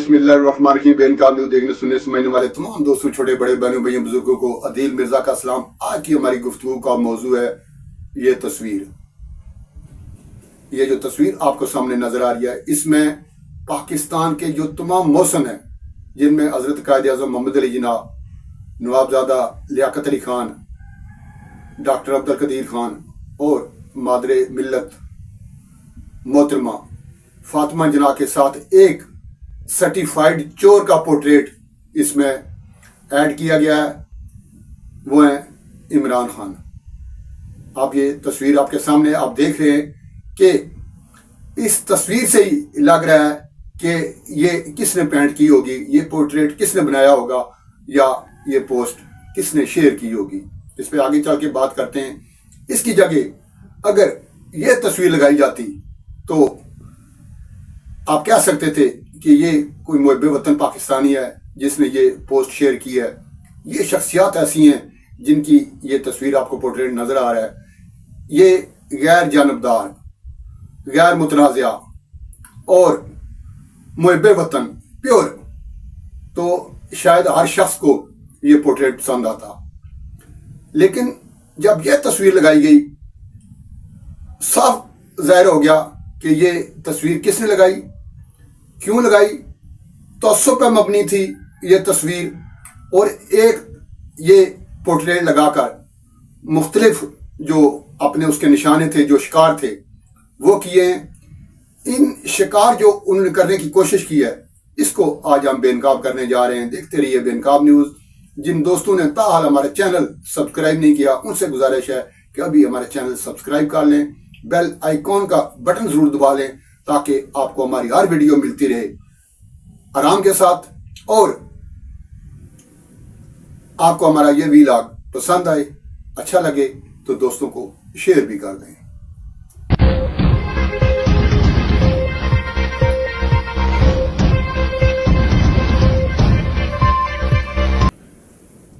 बिस्मिल्लाहिर्रहमानिर्रहीम। बेनकाब न्यूज़ देखने सुनने समझने वाले तमाम दोस्तों, छोटे बड़े बहनों भाइयों बुजुर्गों को अदील मिर्जा का सलाम। आज की हमारी गुफ्तगू का मौजू है ये तस्वीर। ये जो तस्वीर आपको सामने नजर आ रही है, इसमें पाकिस्तान के जो तमाम मौसम हैं, जिनमें हजरत कायद आज़म मोहम्मद अली जिन्ना, नवाबजादा लियाकत अली खान, डॉक्टर अब्दुल कदीर खान और मादरे मिल्लत मोहतरमा फातिमा जिन्ना के साथ एक सर्टिफाइड चोर का पोर्ट्रेट इसमें ऐड किया गया है। वो है इमरान खान। आप ये तस्वीर आपके सामने आप देख रहे हैं कि इस तस्वीर से ही लग रहा है कि ये किसने पेंट की होगी, ये पोर्ट्रेट किसने बनाया होगा या ये पोस्ट किसने शेयर की होगी। इस पे आगे चल के बात करते हैं। इसकी जगह अगर ये तस्वीर लगाई जाती तो आप कह सकते थे कि ये कोई मुहब्बे वतन पाकिस्तानी है जिसने ये पोस्ट शेयर की है। ये शख्सियत ऐसी हैं जिनकी ये तस्वीर आपको पोर्ट्रेट नजर आ रहा है। ये गैर जानबदार, गैर मुतनाज़िया और मुहब्बे वतन प्योर, तो शायद हर शख्स को ये पोर्ट्रेट पसंद आता। लेकिन जब यह तस्वीर लगाई गई, साफ जाहिर हो गया कि ये तस्वीर किसने लगाई, क्यों लगाई। तअस्सुब पे मबनी थी ये तस्वीर और एक ये पोर्ट्रेट लगाकर मुख्तलिफ जो अपने उसके निशाने थे, जो शिकार थे वो किए हैं। इन शिकार जो उन्होंने करने की कोशिश की है, इसको आज हम बेनकाब करने जा रहे हैं। देखते रहिए बेनकाब न्यूज़। जिन दोस्तों ने ताहाल हमारा चैनल सब्सक्राइब नहीं किया, उनसे गुजारिश है कि अभी हमारा चैनल सब्सक्राइब कर लें, बेल आइकॉन का बटन जरूर दबा लें ताकि आपको हमारी हर वीडियो मिलती रहे आराम के साथ। और आपको हमारा ये वीलॉग पसंद आए, अच्छा लगे तो दोस्तों को शेयर भी कर दें।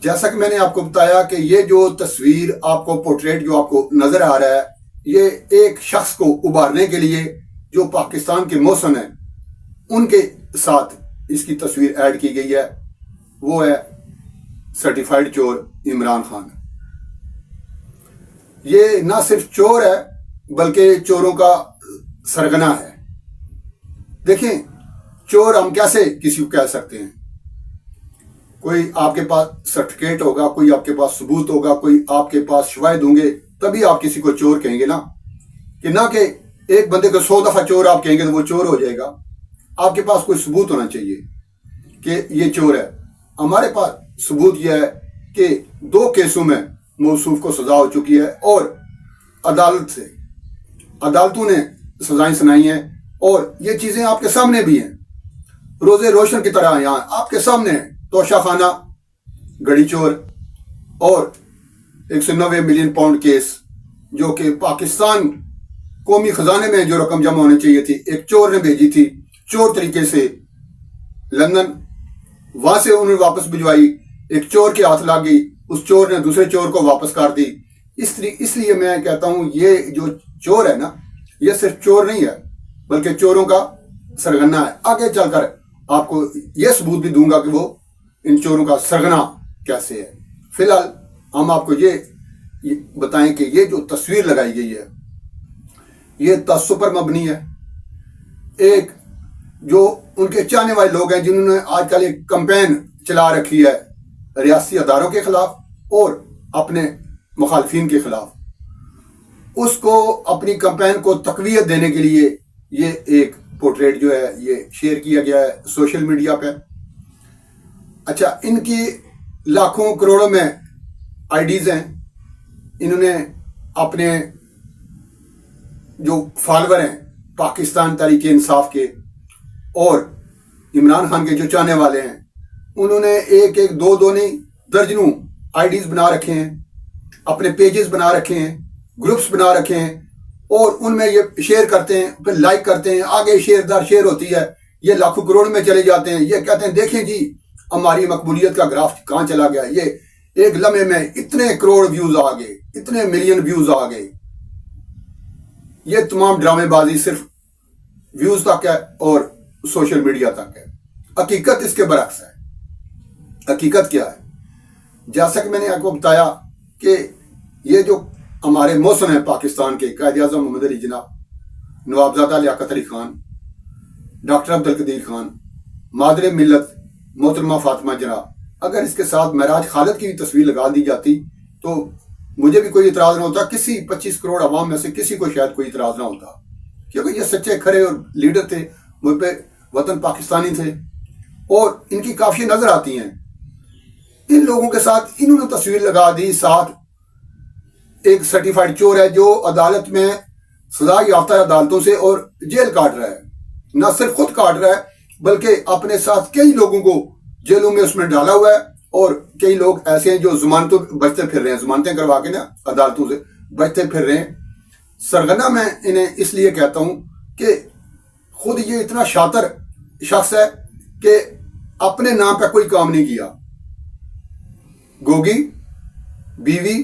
जैसा कि मैंने आपको बताया कि ये जो तस्वीर आपको पोर्ट्रेट जो आपको नजर आ रहा है, ये एक शख्स को उभारने के लिए जो पाकिस्तान के मौसम है उनके साथ इसकी तस्वीर ऐड की गई है। वो है सर्टिफाइड चोर इमरान खान। ये ना सिर्फ चोर है बल्कि चोरों का सरगना है। देखें, चोर हम कैसे किसी को कह सकते हैं। कोई आपके पास सर्टिफिकेट होगा, कोई आपके पास सबूत होगा, कोई आपके पास शवाहिद होंगे, तभी आप किसी को चोर कहेंगे ना। कि ना कि एक बंदे को 100 दफा चोर आप कहेंगे तो वो चोर हो जाएगा। आपके पास कोई सबूत होना चाहिए कि ये चोर है। हमारे पास सबूत यह है कि 2 केसों में मौसूफ को सजा हो चुकी है और अदालतों ने सजाएं सुनाई हैं और ये चीजें आपके सामने भी हैं, रोजे रोशन की तरह यहाँ आपके सामने है। तोशा खाना, गड़ी चोर और 190 मिलियन पाउंड केस, जो कि पाकिस्तान कौमी खजाने में जो रकम जमा होनी चाहिए थी, एक चोर ने भेजी थी चोर तरीके से लंदन। वहां से उन्होंने वापस भिजवाई, एक चोर के हाथ लग गई, उस चोर ने दूसरे चोर को वापस कर दी। इसलिए मैं कहता हूं ये जो चोर है ना, ये सिर्फ चोर नहीं है बल्कि चोरों का सरगना है। आगे चलकर आपको यह सबूत भी दूंगा कि वो इन चोरों का सरगना कैसे है। फिलहाल हम आपको ये बताएं कि ये जो तस्वीर लगाई गई है ये तअस्सुब पर मबनी है। एक जो उनके चाहने वाले लोग हैं जिन्होंने आजकल एक कैंपेन चला रखी है रियासती अदारों के खिलाफ और अपने मुखालफिन के खिलाफ, उसको अपनी कैंपेन को तकवीयत देने के लिए ये एक पोर्ट्रेट जो है ये शेयर किया गया है सोशल मीडिया पे। अच्छा, इनकी लाखों करोड़ों में आईडीज हैं। इन्होंने अपने जो फॉलोअर हैं पाकिस्तान तहरीक इंसाफ के और इमरान खान के जो चाहने वाले हैं, उन्होंने एक एक दो दो नहीं दर्जनों आईडीज बना रखे हैं, अपने पेजेस बना रखे हैं, ग्रुप्स बना रखे हैं और उनमें ये शेयर करते हैं, फिर लाइक करते हैं, आगे शेयर दर शेयर होती है, ये लाखों करोड़ में चले जाते हैं। ये कहते हैं देखें जी हमारी मकबूलियत का ग्राफ कहाँ चला गया, ये एक लम्हे में इतने करोड़ व्यूज आ गए, इतने मिलियन व्यूज आ गए। ये तमाम ड्रामेबाजी सिर्फ व्यूज तक है और सोशल मीडिया तक है। हकीकत इसके बरक्स है। हकीकत क्या है? जैसा कि मैंने आपको बताया कि ये जो हमारे मौसम है पाकिस्तान के, कायद आज़म मोहम्मद अली जिन्ना, नवाबजादा लियाकत अली खान, डॉक्टर अब्दुल कदीर खान, मादर मिल्लत मोहतरमा फातिमा जिन्ना, अगर इसके साथ महराज खालिद की भी तस्वीर लगा दी जाती तो मुझे भी कोई इतराज़ ना होता, किसी 25 करोड़ अवाम में से किसी को शायद कोई इतराज़ ना होता, क्योंकि ये सच्चे खरे और लीडर थे, मुझ पे वतन पाकिस्तानी थे और इनकी काफ़ी नज़र आती हैं। इन लोगों के साथ इन्होंने तस्वीर लगा दी, साथ एक सर्टिफाइड चोर है जो अदालत में सजा याफ्ता अदालतों से और जेल काट रहा है, न सिर्फ खुद काट रहा है बल्कि अपने साथ कई लोगों को जेलों में उसमें डाला हुआ है। और कई लोग ऐसे हैं जो जमानतों बचते फिर रहे हैं, जमानतें करवा के ना अदालतों से बचते फिर रहे हैं। सरगना मैं इन्हें इसलिए कहता हूं कि खुद ये इतना शातिर शख्स है कि अपने नाम पे कोई काम नहीं किया। गोगी, बीवी,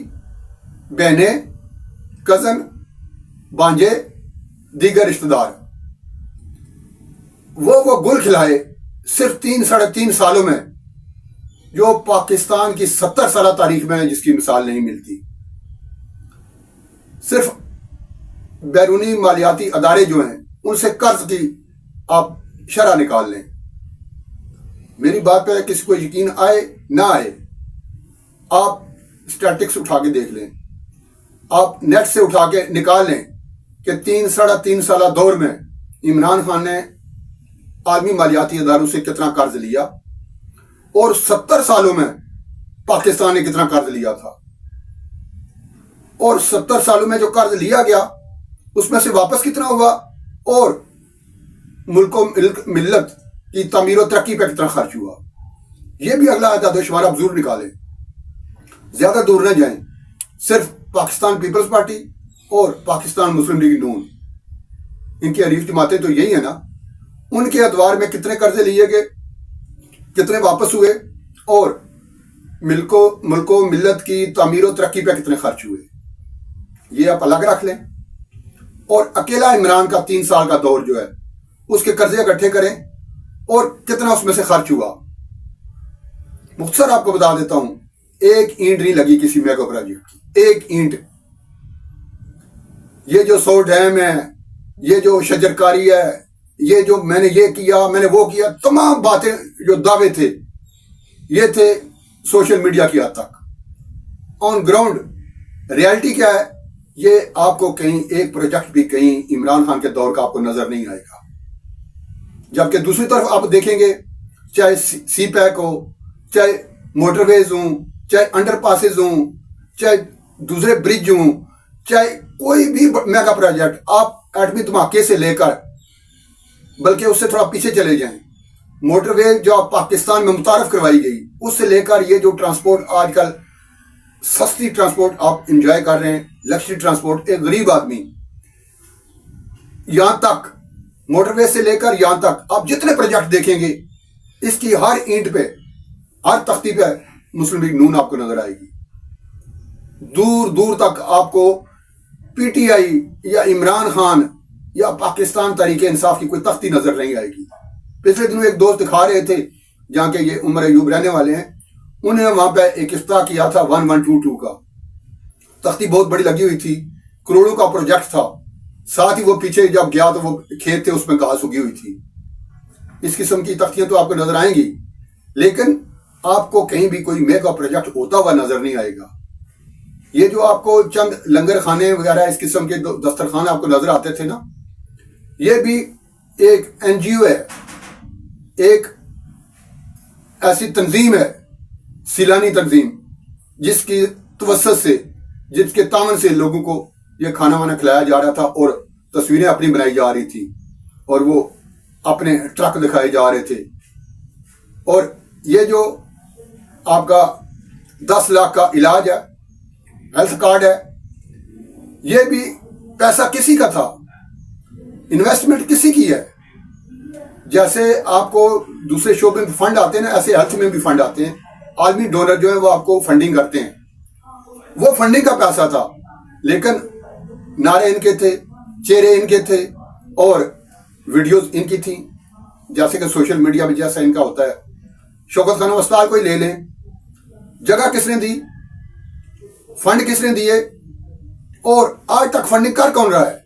बहने, कजन, बांजे, दीगर रिश्तेदार, वो गुल खिलाए सिर्फ 3-3.5 सालों में, जो पाकिस्तान की 70 साल तारीख में जिसकी मिसाल नहीं मिलती। सिर्फ बैरूनी मालियाती अदारे जो हैं उनसे कर्ज की आप शरह निकाल लें। मेरी बात पर किसी को यकीन आए ना आए, आप स्टैटिक्स उठा के देख लें, आप नेट से उठा के निकाल लें कि 3-3.5 साल दौर में इमरान खान ने आलमी मालियाती अदारों से कितना कर्ज लिया और 70 सालों में पाकिस्तान ने कितना कर्ज लिया था, और 70 सालों में जो कर्ज लिया गया उसमें से वापस कितना हुआ, और मुल्को मिल्लत की तमीर और तरक्की पर कितना खर्च हुआ। यह भी अगला आदादोशुमार आप जरूर निकालें, ज्यादा दूर न जाएं। सिर्फ पाकिस्तान पीपल्स पार्टी और पाकिस्तान मुस्लिम लीग नून, इनकी हरीफ जमातें तो यही है ना, उनके अदवार में कितने कर्जे लिए गए, कितने वापस हुए, और मुल्को मिल्लत की तामीर और तरक्की पे कितने खर्च हुए, ये आप अलग रख लें। और अकेला इमरान का 3 साल का दौर जो है उसके कर्जे इकट्ठे करें और कितना उसमें से खर्च हुआ। मुख्तसर आपको बता देता हूं, एक ईंट नहीं लगी किसी मेगा प्रोजेक्ट की, एक ईंट। ये जो 100 डैम है, ये जो शजरकारी है, ये जो मैंने ये किया, मैंने वो किया, तमाम बातें जो दावे थे ये थे सोशल मीडिया की हद तक। ऑन ग्राउंड रियलिटी क्या है, ये आपको कहीं एक प्रोजेक्ट भी कहीं इमरान खान के दौर का आपको नजर नहीं आएगा। जबकि दूसरी तरफ आप देखेंगे, चाहे सी पैक हो, चाहे मोटरवेज हों, चाहे अंडरपासेज हों, चाहे दूसरे ब्रिज हों, चाहे कोई भी मेगा प्रोजेक्ट, आप एटमी धमाके से लेकर, बल्कि उससे थोड़ा पीछे चले जाएं, मोटरवे जो पाकिस्तान में मुतारफ करवाई गई, उससे लेकर ये जो ट्रांसपोर्ट आजकल सस्ती ट्रांसपोर्ट आप इंजॉय कर रहे हैं, लग्जरी ट्रांसपोर्ट, एक गरीब आदमी, यहां तक मोटरवे से लेकर यहां तक आप जितने प्रोजेक्ट देखेंगे, इसकी हर ईंट पे, हर तख्ती पे मुस्लिम लीग नून आपको नजर आएगी। दूर दूर तक आपको पीटीआई या इमरान खान या पाकिस्तान तरीके इंसाफ की कोई तख्ती नजर नहीं आएगी। पिछले दिनों एक दोस्त दिखा रहे थे, जहाँ के ये उमर अयूब रहने वाले हैं, उन्होंने वहां पे एक इफ्ताह किया था 1122 का, तख्ती बहुत बड़ी लगी हुई थी, करोड़ों का प्रोजेक्ट था, साथ ही वो पीछे जब गया तो वो खेत थे उसमें घास उगी हुई थी। इस किस्म की तख्तियां तो आपको नजर आएंगी, लेकिन आपको कहीं भी कोई मेगा प्रोजेक्ट होता हुआ नजर नहीं आएगा। ये जो आपको चंद लंगर खाने वगैरह इस किस्म के दस्तरखान आपको नजर आते थे ना, ये भी एक एनजीओ है, एक ऐसी तंजीम है, सिलानी तंजीम, जिसकी तवस्सुत से, जिसके तावन से लोगों को ये खाना वाना खिलाया जा रहा था और तस्वीरें अपनी बनाई जा रही थी और वो अपने ट्रक दिखाए जा रहे थे। और ये जो आपका 10 लाख का इलाज है, हेल्थ कार्ड है, ये भी पैसा किसी का था, इन्वेस्टमेंट किसी की है। जैसे आपको दूसरे शोबे में फंड आते हैं ना, ऐसे हेल्थ में भी फंड आते हैं। आदमी डोनर जो है वो आपको फंडिंग करते हैं, वो फंडिंग का पैसा था, लेकिन नारे इनके थे, चेहरे इनके थे और वीडियोस इनकी थी। जैसे कि सोशल मीडिया में जैसा इनका होता है, शौकत खानम अस्पताल को ही ले लें, जगह किसने दी, फंड किसने दिए, और आज तक फंडिंग कर कौन रहा है,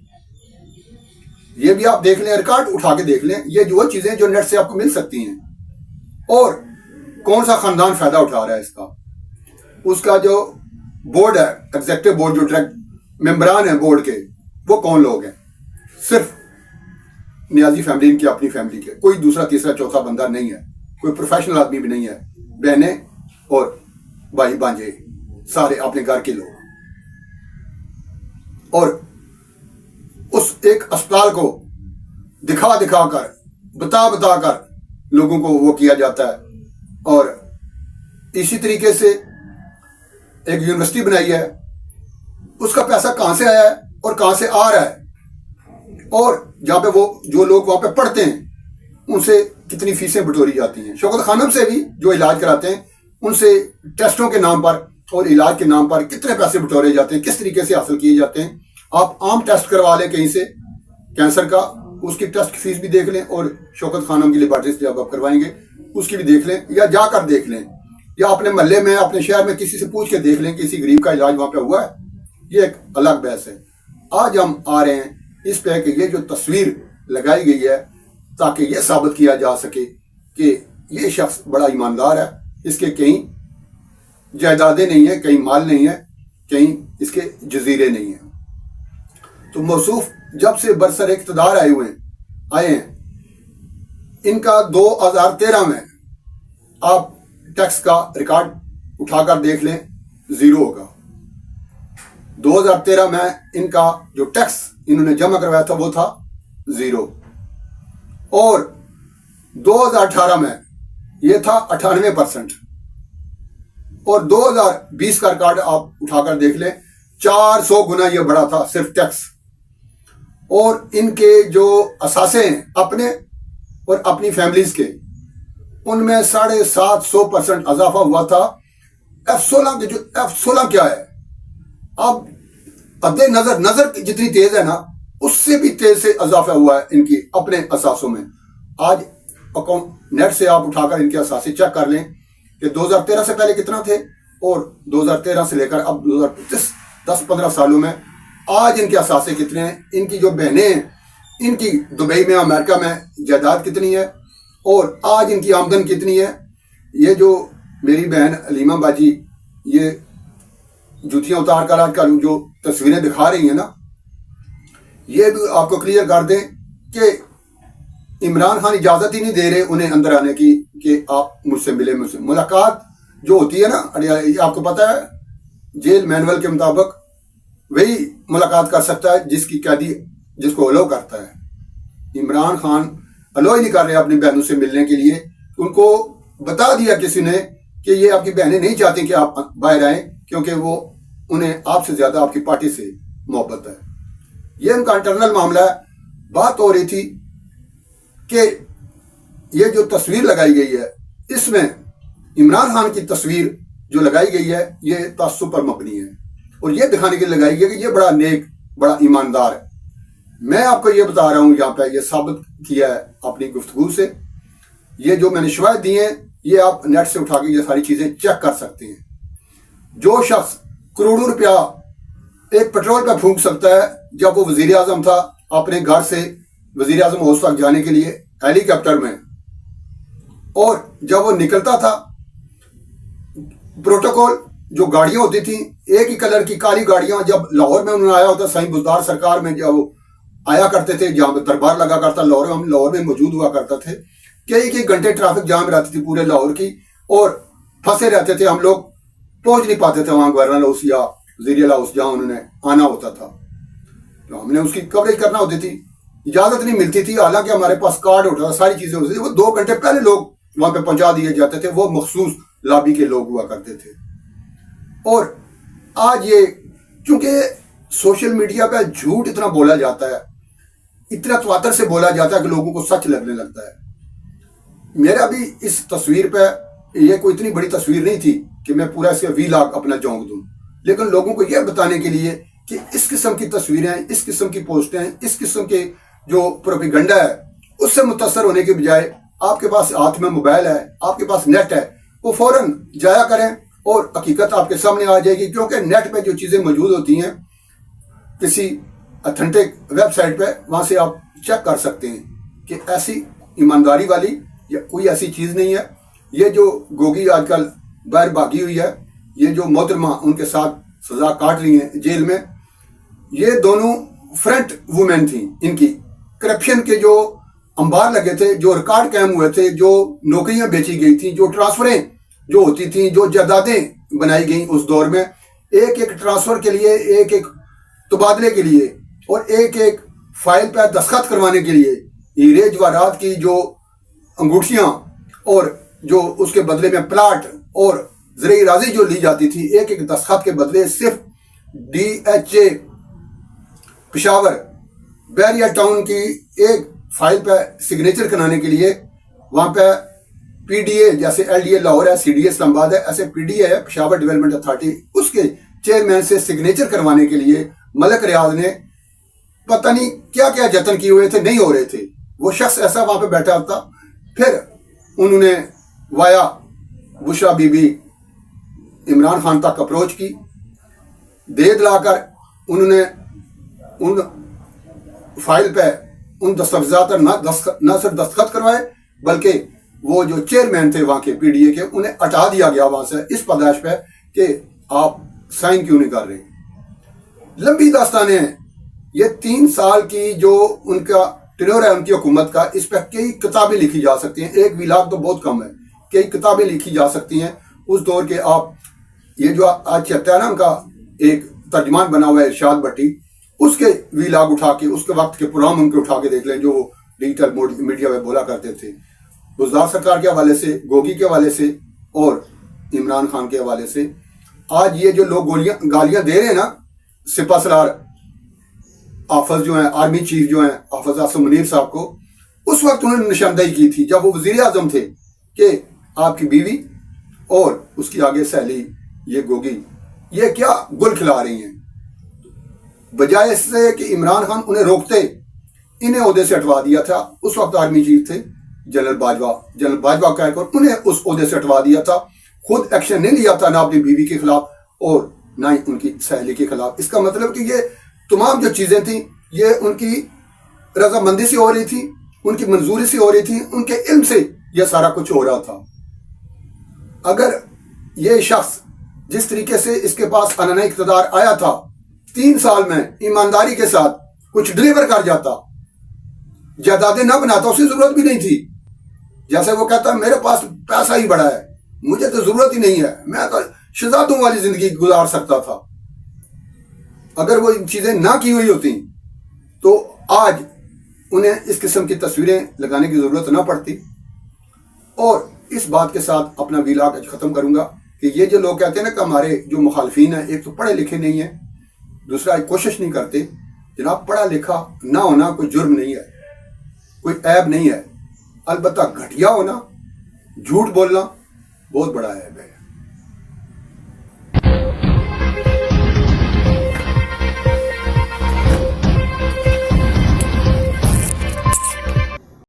ये भी आप देख लें, रिकॉर्ड उठा के देख लें। ये जो चीजें जो नेट से आपको मिल सकती हैं, और कौन सा खानदान फायदा उठा रहा है इसका, उसका जो बोर्ड है, एग्जेक्टिव बोर्ड, जो डायरेक्ट मेंबरान है बोर्ड के, वो कौन लोग हैं? सिर्फ नियाजी फैमिली, इनकी अपनी फैमिली के, कोई दूसरा तीसरा चौथा बंदा नहीं है, कोई प्रोफेशनल आदमी भी नहीं है, बहनें और भाई भांजे सारे अपने घर के लोग। और उस एक अस्पताल को दिखा दिखा कर, बता बता कर लोगों को वो किया जाता है। और इसी तरीके से एक यूनिवर्सिटी बनाई है, उसका पैसा कहां से आया है और कहां से आ रहा है, और जहां पे वो जो लोग वहां पे पढ़ते हैं उनसे कितनी फीसें बटोरी जाती हैं। शौकत खानम से भी जो इलाज कराते हैं, उनसे टेस्टों के नाम पर और इलाज के नाम पर कितने पैसे बटोरे जाते हैं, किस तरीके से हासिल किए जाते हैं। आप आम टेस्ट करवा लें कहीं से कैंसर का, उसकी टेस्ट की फीस भी देख लें, और शौकत खानम की लेबॉरेटरी से जब आप करवाएंगे उसकी भी देख लें, या जाकर देख लें, या अपने मोहल्ले में, अपने शहर में किसी से पूछ के देख लें कि किसी गरीब का इलाज वहां पे हुआ है। ये एक अलग बहस है। आज हम आ रहे हैं इस पे कि ये जो तस्वीर लगाई गई है, ताकि ये साबित किया जा सके कि ये शख्स बड़ा ईमानदार है, इसके कहीं जायदादें नहीं है, कहीं माल नहीं है, कहीं इसके जजीरे नहीं है। तो मौसूफ जब से बरसर इक़्तिदार आए हैं, इनका 2013 में आप टैक्स का रिकॉर्ड उठाकर देख लें, जीरो होगा। 2013 में इनका जो टैक्स इन्होंने जमा करवाया था वो था जीरो, और 2018 में ये था 98%, और 2020 का रिकॉर्ड आप उठाकर देख लें, 400 गुना ये बड़ा था सिर्फ टैक्स। और इनके जो असासे हैं अपने और अपनी फैमिलीज के, उनमें 750% इजाफा हुआ था। F16 क्या है, अब अद्दे नजर जितनी तेज है ना, उससे भी तेज से इजाफा हुआ है इनकी अपने असासों में। आज अकाउंट नेट से आप उठाकर इनके असासे चेक कर लें कि 2013 से पहले कितना थे, और 2013 से लेकर अब 2025 10-15 सालों में आज इनके असासे कितने हैं। इनकी जो बहनें हैं, इनकी दुबई में, अमेरिका में जायदाद कितनी है, और आज इनकी आमदन कितनी है। ये जो मेरी बहन अलीमा बाजी ये जूतियां उतार कर आज कल जो तस्वीरें दिखा रही हैं ना, ये भी आपको क्लियर कर दें कि इमरान खान इजाजत ही नहीं दे रहे उन्हें अंदर आने की कि आप मुझसे मिले। मुझसे मुलाकात जो होती है ना, आपको पता है जेल मैनुअल के मुताबिक वही मुलाकात कर सकता है जिसकी कैदी जिसको अलो करता है। इमरान खान अलो ही नहीं कर रहे अपनी बहनों से मिलने के लिए। उनको बता दिया किसी ने कि ये आपकी बहनें नहीं चाहती कि आप बाहर आए, क्योंकि वो उन्हें आपसे ज्यादा आपकी पार्टी से मोहब्बत है। ये उनका इंटरनल मामला है। बात हो रही थी कि ये जो तस्वीर लगाई गई है, इसमें इमरान खान की तस्वीर जो लगाई गई है ये तासुब पर मबनी है, और ये दिखाने के लिए लगाई गई है कि ये बड़ा नेक, बड़ा ईमानदार है। मैं आपको ये बता रहा हूं, यहाँ पे ये साबित किया है अपनी गुफ्तगू से। ये जो मैंने शवाहिद दिए हैं, ये आप नेट से उठा के ये सारी चीजें चेक कर सकते हैं। जो शख्स करोड़ों रुपया एक पेट्रोल पे फूंक सकता है, जब वो वजीर आजम था, अपने घर से वजीर आजम हाउस तक जाने के लिए हेलीकॉप्टर में, और जब वो निकलता था, प्रोटोकॉल जो गाड़ियां होती थी एक ही कलर की काली गाड़ियां, जब लाहौर में उन्होंने आया होता, साईं बुजदार सरकार में जब आया करते थे, जहां पर दरबार लगा करता लाहौर में, हम लाहौर में मौजूद हुआ करते थे, कई घंटे ट्रैफिक जाम रहती थी पूरे लाहौर की, और फंसे रहते थे हम लोग, पहुंच नहीं पाते थे वहां गवर्नर हाउस या वजीर हाउस जहां उन्होंने आना होता था। तो हमने उसकी कवरेज करना होती थी, इजाजत नहीं मिलती थी, हालांकि हमारे पास कार्ड होता था, सारी चीजें होती थी। वो 2 घंटे पहले लोग वहां पे पहुंचा दिए जाते थे, वो मखसूस लॉबी के लोग हुआ करते थे। और आज ये चूंकि सोशल मीडिया पे झूठ इतना बोला जाता है, इतना तवातर से बोला जाता है कि लोगों को सच लगने लगता है। मेरा भी इस तस्वीर पे, ये कोई इतनी बड़ी तस्वीर नहीं थी कि मैं पूरा इसका वीलॉग अपना झोंक दूं, लेकिन लोगों को यह बताने के लिए कि इस किस्म की तस्वीरें, इस किस्म की पोस्टें, इस किस्म के जो प्रोपेगेंडा है, اس سے متاثر ہونے کے بجائے آپ کے پاس ہاتھ میں موبائل ہے، آپ کے پاس نیٹ ہے، وہ فوراً جایا کریں اور حقیقت آپ کے سامنے آ جائے گی، کیونکہ نیٹ پہ جو چیزیں موجود ہوتی ہیں کسی اتھینٹک ویب سائٹ پہ، وہاں سے آپ چیک کر سکتے ہیں کہ ایسی ایمانداری والی یا کوئی ایسی چیز نہیں ہے۔ یہ جو گوگی آج کل باہر بھاگی ہوئی ہے، یہ جو محترمہ ان کے ساتھ سزا کاٹ رہی ہیں جیل میں، یہ دونوں فرنٹ وومین تھیں۔ ان کی کرپشن کے جو انبار لگے تھے، جو ریکارڈ قائم ہوئے تھے، جو نوکریاں بیچی گئی تھیں، جو ٹرانسفریں جو ہوتی تھیں، جو جائیدادیں بنائی گئیں اس دور میں، ایک ایک ٹرانسفر کے لیے، ایک ایک تبادلے کے لیے اور ایک ایک فائل پہ دستخط کروانے کے لیے ہیرے جواہرات کی جو انگوٹھیاں اور جو اس کے بدلے میں پلاٹ اور زرعی اراضی جو لی جاتی تھی، ایک ایک دستخط کے بدلے صرف DHA پشاور بیریا ٹاؤن کی ایک فائل پہ سگنیچر کرانے کے لیے، وہاں پہ PDA جیسے LDA لاہور ہے، CDA اسلام آباد ہے، ایسے PDA ہے پشاور ڈیولپمنٹ اتھارٹی، اس کے چیئرمین سے سگنیچر کروانے کے لیے ملک ریاض نے پتہ نہیں کیا کیا جتن کیے ہوئے تھے، نہیں ہو رہے تھے۔ وہ شخص ایسا وہاں پہ بیٹھا ہوتا، پھر انہوں نے وایا بشرا بی بی عمران خان تک اپروچ کی، دے دلا کر انہوں نے ان فائل پہ ان دستاویزات پر نہ صرف دستخط کروائے، بلکہ وہ جو چیئرمین تھے وہاں کے PDA کے، انہیں ہٹا دیا گیا وہاں سے اس پاداش پہ کہ آپ سائن کیوں نہیں کر رہے۔ لمبی داستانیں ہیں، یہ 3 سال کی جو ان کا ٹینور ہے ان کی حکومت کا، اس پہ کئی کتابیں لکھی جا سکتی ہیں، 1 ویلاگ تو بہت کم ہے، کئی کتابیں لکھی جا سکتی ہیں اس دور کے۔ آپ یہ جو آج چہتا ہے نا ان کا ایک ترجمان بنا ہوا ہے ارشاد بھٹی، اس کے ویلاگ اٹھا کے، اس کے وقت کے پروگرام ان کے اٹھا کے دیکھ لیں جو وہ ڈیجیٹل میڈیا میں بولا کرتے تھے، بزدار سرکار کے حوالے سے، گوگی کے حوالے سے اور عمران خان کے حوالے سے۔ آج یہ جو لوگ گالیاں دے رہے ہیں نا سپہ سالار حافظ جو ہیں، آرمی چیف جو ہیں حافظ عاصم منیر صاحب کو، اس وقت انہوں نے نشاندہی کی تھی جب وہ وزیر اعظم تھے کہ آپ کی بیوی اور اس کی آگے سہیلی یہ گوگی یہ کیا گل کھلا رہی ہیں، بجائے اس سے کہ عمران خان انہیں روکتے، انہیں عہدے سے ہٹوا دیا تھا۔ اس وقت آرمی چیف تھے جنرل باجوہ کہہ کر انہیں اس عہدے سے ہٹوا دیا تھا، خود ایکشن نہیں لیا تھا نہ اپنی بیوی کے خلاف اور نہ ہی ان کی سہیلی کے خلاف۔ اس کا مطلب کہ یہ تمام جو چیزیں تھیں یہ ان کی رضامندی سے ہو رہی تھی، ان کی منظوری سے ہو رہی تھی، ان کے علم سے یہ سارا کچھ ہو رہا تھا۔ اگر یہ شخص جس طریقے سے اس کے پاس انانہ اقتدار آیا تھا، 3 سال میں ایمانداری کے ساتھ کچھ ڈلیور کر جاتا، جائیدادیں نہ بناتا، اسے ضرورت بھی نہیں تھی، جیسے وہ کہتا میرے پاس پیسہ ہی بڑا ہے، مجھے تو ضرورت ہی نہیں ہے، میں تو شہزادوں والی زندگی گزار سکتا تھا۔ اگر وہ ان چیزیں نہ کی ہوئی ہوتی تو آج انہیں اس قسم کی تصویریں لگانے کی ضرورت نہ پڑتی۔ اور اس بات کے ساتھ اپنا ویلاگ ختم کروں گا کہ یہ جو لوگ کہتے ہیں نا کہ ہمارے جو مخالفین ہیں ایک تو پڑھے لکھے نہیں ہیں، دوسرا ایک کوشش نہیں کرتے۔ جناب پڑھا لکھا نہ ہونا کوئی جرم نہیں ہے، کوئی عیب نہیں ہے، البتہ گھٹیا ہونا، جھوٹ بولنا بہت بڑا عیب ہے۔